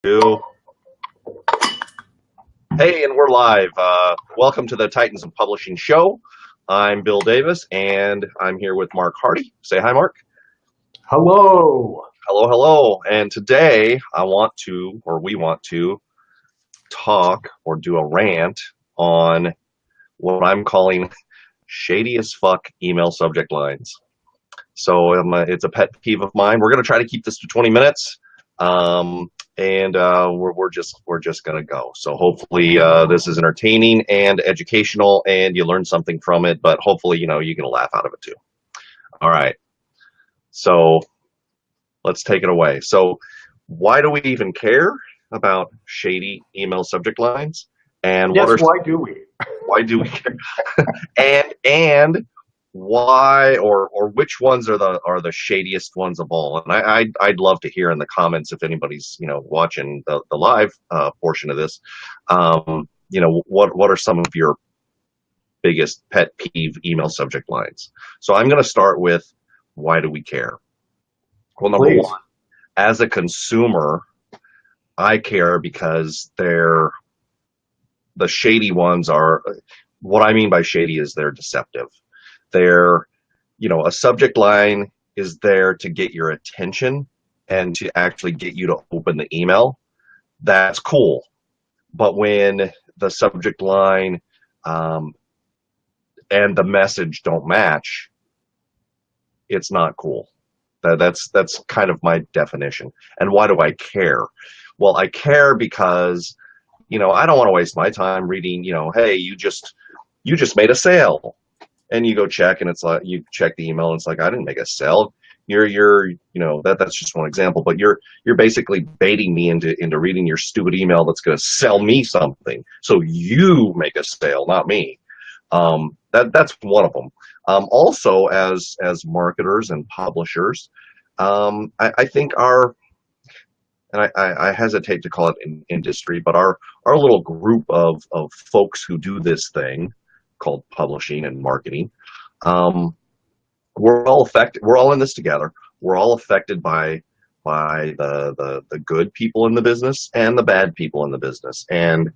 Two. Hey, and we're live. Welcome to the Titans of Publishing show. I'm Bill Davis, and I'm here with Marc Harty. Say hi, Marc. Hello. Hello, hello. And today we want to talk or do a rant on what I'm calling shady as fuck email subject lines. So it's a pet peeve of mine. We're going to try to keep this to 20 minutes. We're just gonna go. So hopefully this is entertaining and educational, and you learn something from it. But hopefully, you can laugh out of it too. All right. So let's take it away. So why do we even care about shady email subject lines? And yes, why do we care? and why or which ones are the shadiest ones of all? And I'd love to hear in the comments if anybody's watching the live portion of this. What are some of your biggest pet peeve email subject lines? So I'm going to start with, why do we care? Well, number Please. one, as a consumer, I care because the shady ones are, what I mean by shady is they're deceptive. They're, a subject line is there to get your attention and to actually get you to open the email. That's cool. But when the subject line and the message don't match, it's not cool. That's kind of my definition. And why do I care? Well, I care because, I don't want to waste my time reading, hey, you just made a sale. And you go check, and it's like, you check the email, and it's like, I didn't make a sale. That's just one example, but you're basically baiting me into reading your stupid email that's going to sell me something. So you make a sale, not me. That's one of them. Also, as marketers and publishers, I think I hesitate to call it an industry, but our little group of folks who do this thing called publishing and marketing, we're all affected. We're all in this together. We're all affected by the good people in the business and the bad people in the business. And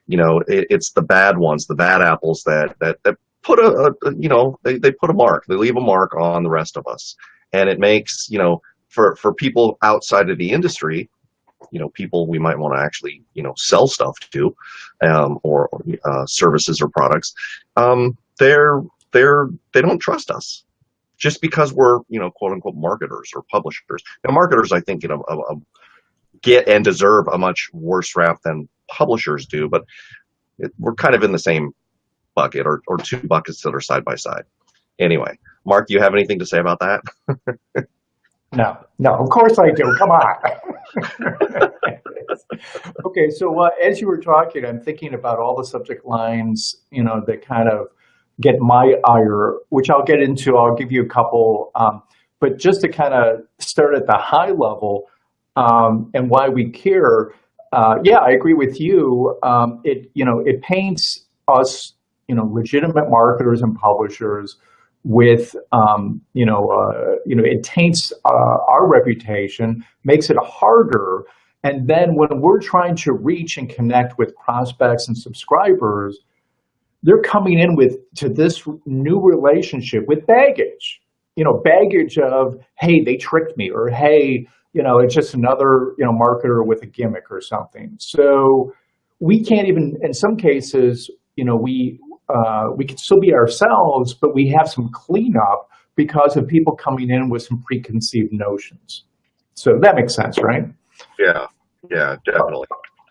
it's the bad ones, the bad apples that put they put a mark. They leave a mark on the rest of us, and it makes for people outside of the industry, people we might want to actually, sell stuff to, or services or products, they don't trust us just because we're, quote unquote marketers or publishers. Now, marketers, I think, get and deserve a much worse rap than publishers do, but we're kind of in the same bucket, or two buckets that are side by side. Anyway, Marc, do you have anything to say about that? No, of course I do. Come on. Okay, so as you were talking, I'm thinking about all the subject lines, that kind of get my ire, which I'll get into. I'll give you a couple, but just to kind of start at the high level, and why we care. Yeah, I agree with you. It paints us, legitimate marketers and publishers with, it taints our reputation, makes it harder. And then when we're trying to reach and connect with prospects and subscribers, they're coming in to this new relationship with baggage, baggage of, hey, they tricked me, or hey, it's just another, marketer with a gimmick or something. So we can't even, in some cases, we can still be ourselves, but we have some cleanup because of people coming in with some preconceived notions. So that makes sense, right? Yeah, definitely.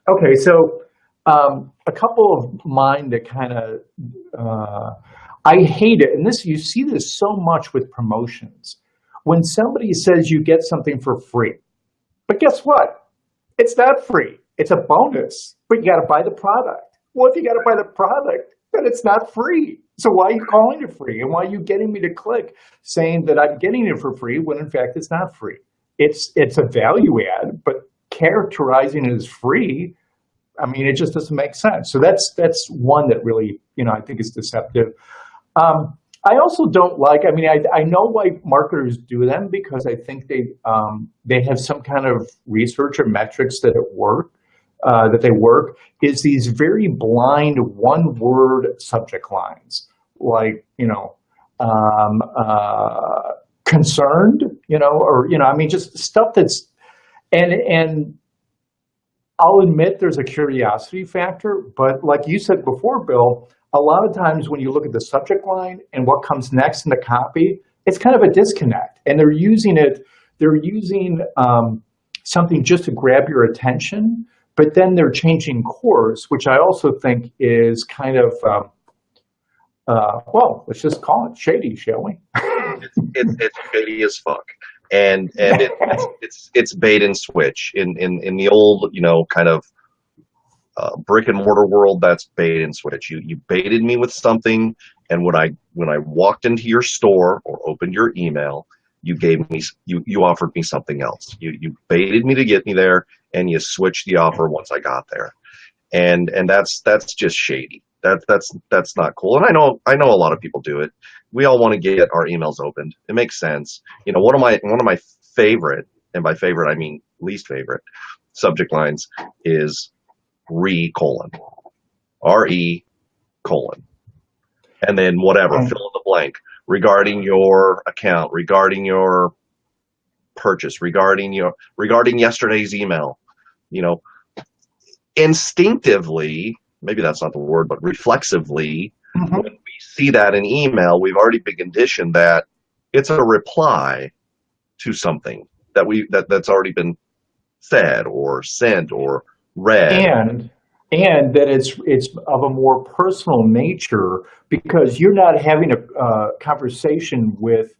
Okay, so a couple of mine that kind of, I hate it, and you see this so much with promotions. When somebody says you get something for free, but guess what? It's not free. It's a bonus, but you got to buy the product. Well, if you got to buy the product, then it's not free. So why are you calling it free? And why are you getting me to click saying that I'm getting it for free when in fact it's not free? It's a value add, but characterizing it as free, I mean, it just doesn't make sense. So that's one that really, I think is deceptive. I also don't like. I mean, I know why marketers do them because I think they have some kind of research or metrics that it work that they work. Is these very blind one word subject lines like concerned, or I mean, just stuff that's and I'll admit there's a curiosity factor, but like you said before, Bill, a lot of times when you look at the subject line and what comes next in the copy, it's kind of a disconnect. And they're using something just to grab your attention, but then they're changing course, which I also think is kind of, well, let's just call it shady, shall we? It's shady as fuck, and it's bait and switch in the old kind of brick and mortar world. That's bait and switch. You baited me with something, and when I walked into your store or opened your email, you offered me something else. You baited me to get me there, and you switched the offer once I got there, and that's just shady. That's not cool. And I know a lot of people do it. We all want to get our emails opened. It makes sense. One of my favorite, and by favorite I mean least favorite, subject lines is RE colon, and then whatever, fill in the blank regarding your account, regarding your purchase, regarding yesterday's email. Instinctively, maybe that's not the word, but reflexively, when we see that in email, we've already been conditioned that it's a reply to something that's already been said or sent or read. And that it's of a more personal nature because you're not having a conversation with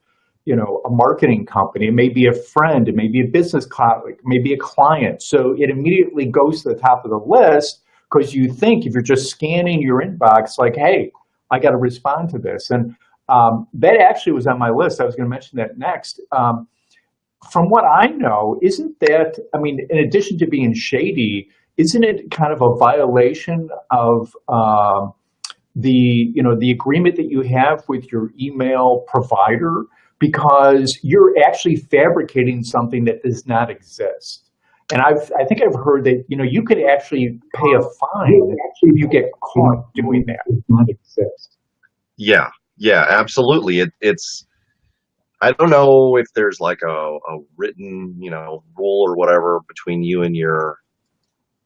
a marketing company. It may be a friend, it may be a business colleague, it may be a client. So it immediately goes to the top of the list because you think if you're just scanning your inbox, like, hey, I got to respond to this. And that actually was on my list. I was going to mention that next. From what I know, isn't that, I mean, in addition to being shady, isn't it kind of a violation of the agreement that you have with your email provider because you're actually fabricating something that does not exist? And I think I've heard that you could actually pay a fine if you get caught doing that. Does not exist. Yeah, absolutely. It's I don't know if there's like a written rule or whatever between you and your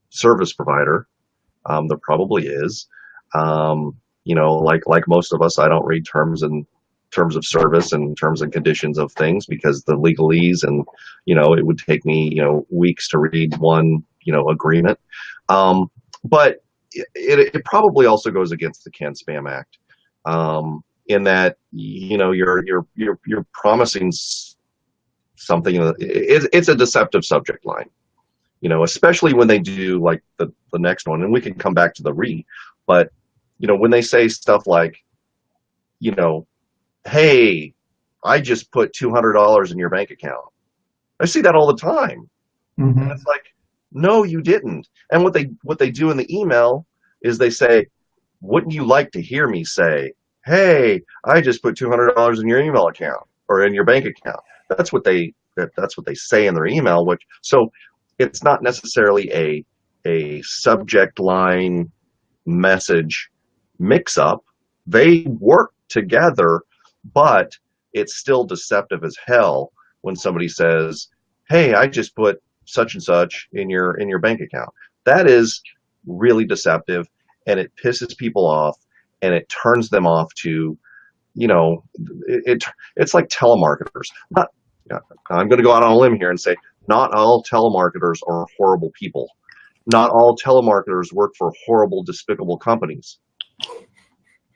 service provider. There probably is. Like most of us, I don't read terms of service and terms and conditions of things because the legalese, and it would take me weeks to read one agreement. But it probably also goes against the Can Spam Act, in that you're promising something. It's a deceptive subject line. Especially when they do like the next one, and we can come back to the but when they say stuff like, hey, I just put $200 in your bank account. I see that all the time. And it's like, no, you didn't. And what they do in the email is they say, wouldn't you like to hear me say, hey, I just put $200 in your email account or in your bank account? That's what they say in their email, so it's not necessarily a subject line message mix up. They work together, but it's still deceptive as hell when somebody says, hey, I just put such and such in your bank account. That is really deceptive, and it pisses people off, and it turns them off to, it's like telemarketers. I'm going to go out on a limb here and say, not all telemarketers are horrible people. Not all telemarketers work for horrible, despicable companies.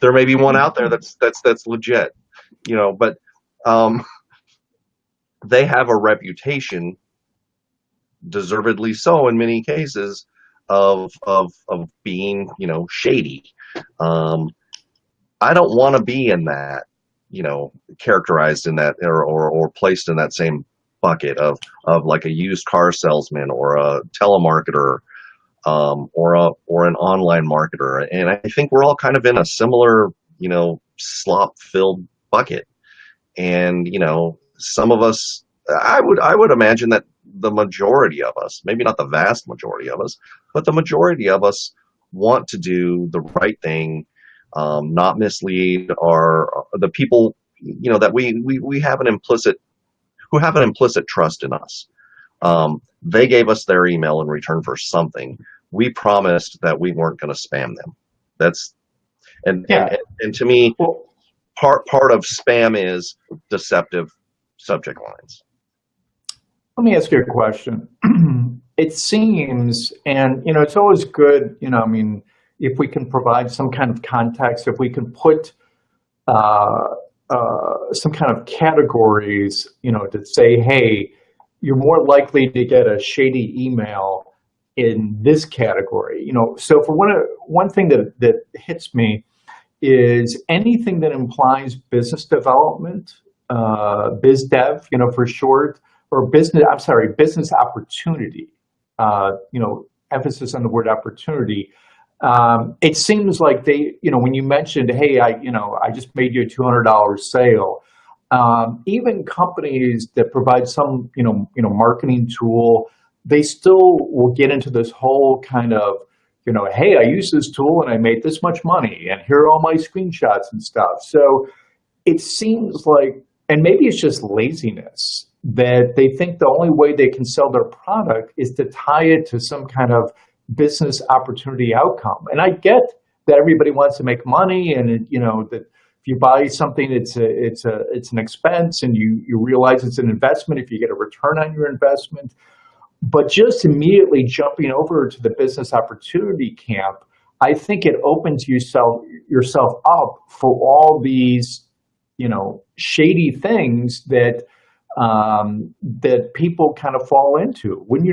There may be one out there that's legit, but they have a reputation, deservedly so in many cases, of being shady. I don't want to be in that, characterized in that or placed in that same bucket of like a used car salesman or a telemarketer, or an online marketer. And I think we're all kind of in a similar, slop-filled bucket. And, some of us, I would imagine that the majority of us, maybe not the vast majority of us, but the majority of us want to do the right thing, not mislead the people, that we have an implicit, who have an implicit trust in us. They gave us their email in return for something. We promised that we weren't going to spam them. That's, Yeah. and to me, Well, part of spam is deceptive subject lines. let me ask you a question. It seems, and it's always good, I mean, if we can provide some kind of context, if we can put some kind of categories, to say, hey, you're more likely to get a shady email in this category. So for one thing that hits me is anything that implies business development, biz dev, for short, or business opportunity. Emphasis on the word opportunity. It seems like when you mentioned, hey, I just made you a $200 sale. Even companies that provide some, marketing tool, they still will get into this whole kind of, hey, I use this tool and I made this much money, and here are all my screenshots and stuff. So it seems like, and maybe it's just laziness, that they think the only way they can sell their product is to tie it to some kind of business opportunity outcome. And I get that everybody wants to make money, and that if you buy something, it's an expense, and you realize it's an investment if you get a return on your investment. But just immediately jumping over to the business opportunity camp, I think it opens yourself up for all these, shady things that that people kind of fall into. Wouldn't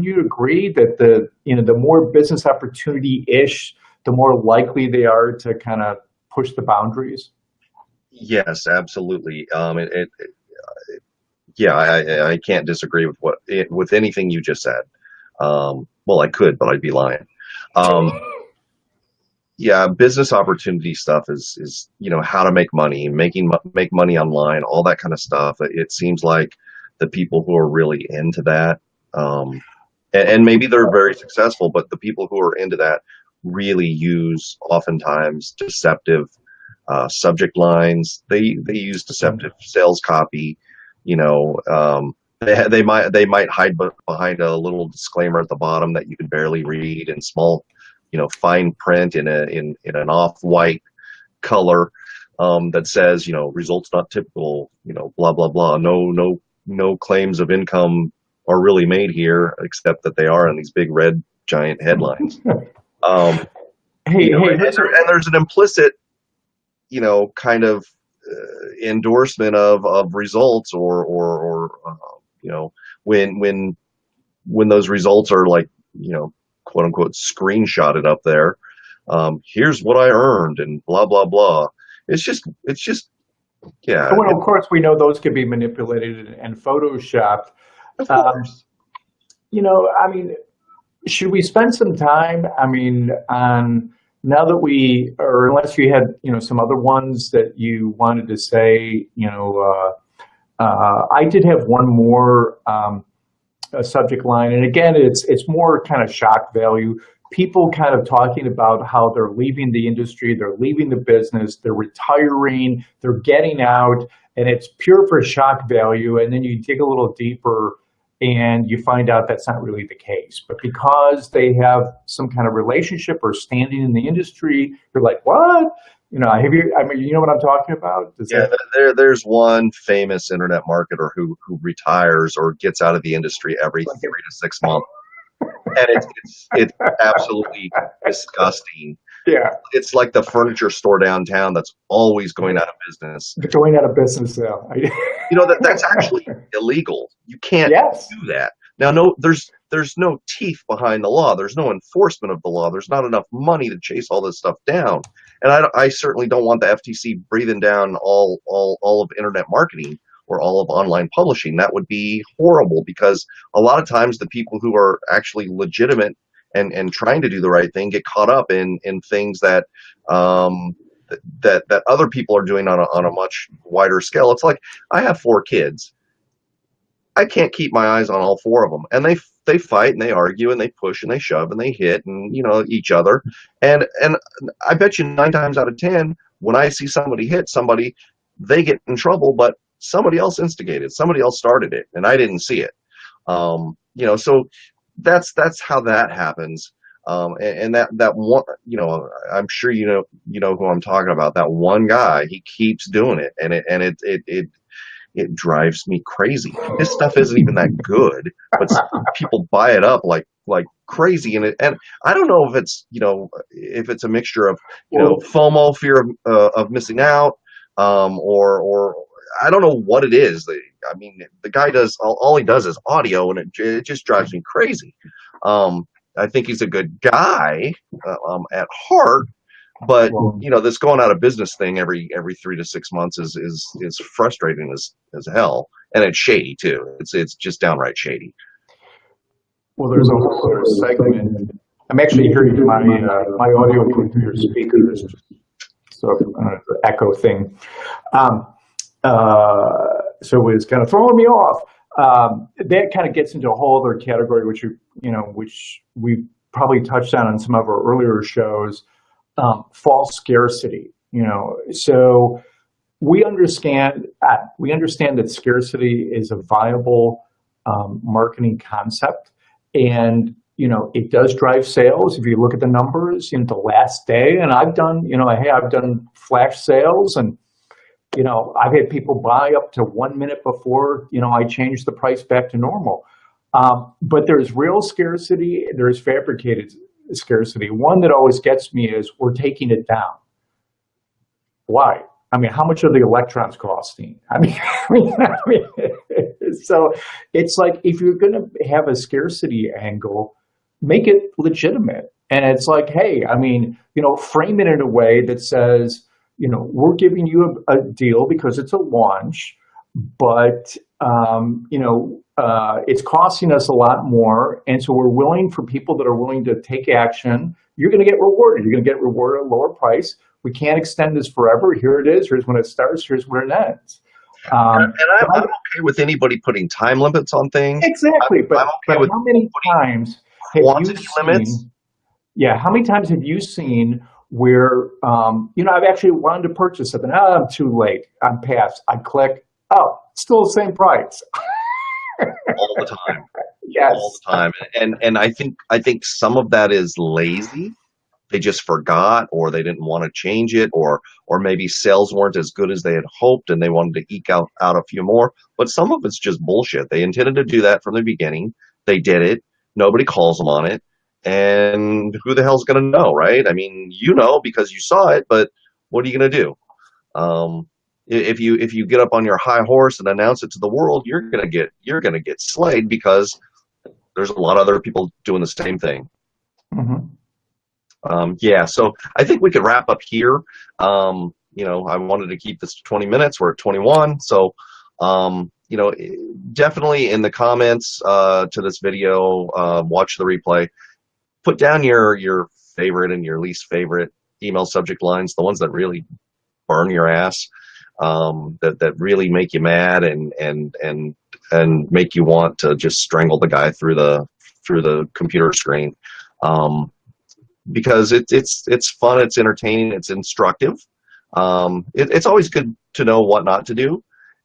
you agree that the more business opportunity-ish, the more likely they are to kind of push the boundaries? Yes, absolutely. Yeah, I can't disagree with anything you just said. Well, I could, but I'd be lying. Um, yeah, business opportunity stuff is how to make money, make money online, all that kind of stuff. It seems like the people who are really into that, and maybe they're very successful, but the people who are into that really use oftentimes deceptive subject lines. They use deceptive sales copy. They might hide behind a little disclaimer at the bottom that you can barely read in small, fine print in an off-white color, that says, results not typical, blah blah blah. No claims of income are really made here, except that they are in these big red giant headlines. Um, Hey, and there's an implicit, kind of endorsement of results, or when those results are like, quote unquote screenshotted up there. Here's what I earned and blah blah blah. It's just yeah. well, of course, we know those can be manipulated and photoshopped. Of Um, course. I mean, should we spend some time, on now that or unless you had, some other ones that you wanted to say, I did have one more subject line, and again, it's more kind of shock value. People kind of talking about how they're leaving the industry, they're leaving the business, they're retiring, they're getting out, and it's pure for shock value. And then you dig a little deeper, and you find out that's not really the case. But because they have some kind of relationship or standing in the industry, you're like, what? You know what I'm talking about? Yeah, there's one famous internet marketer who retires or gets out of the industry every 3 to 6 months, and it's absolutely disgusting. Yeah, It's like the furniture store downtown that's always going out of business. they're going out of business now. That's actually illegal. You can't Yes. do that. Now, no, there's no teeth behind the law. There's no enforcement of the law. There's not enough money to chase all this stuff down. And I certainly don't want the FTC breathing down all of internet marketing or all of online publishing. That would be horrible, because a lot of times the people who are actually legitimate and trying to do the right thing get caught up in things that that other people are doing on a much wider scale. It's like I have 4 kids. I can't keep my eyes on all 4 of them, and they fight and they argue and they push and they shove and they hit and each other, and I bet you 9 times out of 10 when I see somebody hit somebody, they get in trouble, but somebody else instigated, somebody else started it, and I didn't see it. So that's how that happens. And that one, I'm sure who I'm talking about. That one guy, he keeps doing it, and it drives me crazy. His stuff isn't even that good, but people buy it up like crazy, and I don't know if it's a mixture of FOMO, fear of missing out, or I don't know what it is. I mean, the guy does all he does is audio, and it just drives me crazy. I think he's a good guy at heart, but this going out of business thing every 3 to 6 months is frustrating as hell, and it's shady too. It's just downright shady. Well, there's a whole other segment. I'm actually hearing my audio come through your speakers, so the echo thing. So it's kind of throwing me off. That kind of gets into a whole other category, which we probably touched on some of our earlier shows. False scarcity. So we understand that scarcity is a viable marketing concept, and it does drive sales. If you look at the numbers in the last day, and I've done flash sales, and I've had people buy up to 1 minute before I change the price back to normal. But there's real scarcity, there's fabricated scarcity. One that always gets me is we're taking it down. Why? I mean, how much are the electrons costing? I mean, so it's like, if you're going to have a scarcity angle, make it legitimate. And it's like, hey, I mean, frame it in a way that says, we're giving you a deal because it's a launch, but it's costing us a lot more, and so we're willing for people that are willing to take action. You're going to get rewarded. You're going to get rewarded at a lower price. We can't extend this forever. Here it is. Here's when it starts. Here's when it ends. And I'm okay with anybody putting time limits on things. Exactly, but how many times have you seen? Yeah, how many times have you seen where I've actually wanted to purchase something? Oh, I'm too late. I'm past. I click. Oh, still the same price. All the time. Yes. All the time. And I think some of that is lazy. They just forgot, or they didn't want to change it, or maybe sales weren't as good as they had hoped and they wanted to eke out a few more. But some of it's just bullshit. They intended to do that from the beginning. They did it. Nobody calls them on it. And who the hell's going to know, right? I mean, because you saw it, but what are you going to do? If you get up on your high horse and announce it to the world, you're going to get slayed, because there's a lot of other people doing the same thing. Mm-hmm. So I think we could wrap up here. I wanted to keep this to 20 minutes. We're at 21. So, definitely in the comments to this video, watch the replay. Put down your favorite and your least favorite email subject lines, the ones that really burn your ass, that really make you mad and make you want to just strangle the guy through the computer screen. Because it's fun, it's entertaining, it's instructive. It's always good to know what not to do,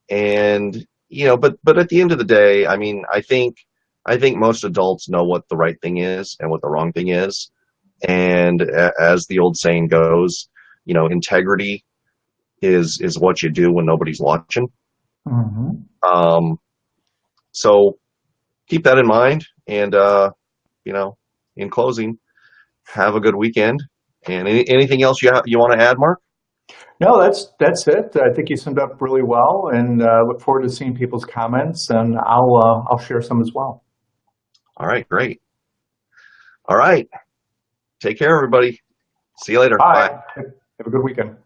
and but at the end of the day, I mean, I think most adults know what the right thing is and what the wrong thing is, and as the old saying goes, integrity is what you do when nobody's watching. Mm-hmm. So keep that in mind, and in closing, have a good weekend. And anything else you want to add, Mark? No, that's it. I think you summed up really well, and look forward to seeing people's comments, and I'll share some as well. All right, great. All right, take care, everybody. See you later. Bye. Bye. Have a good weekend.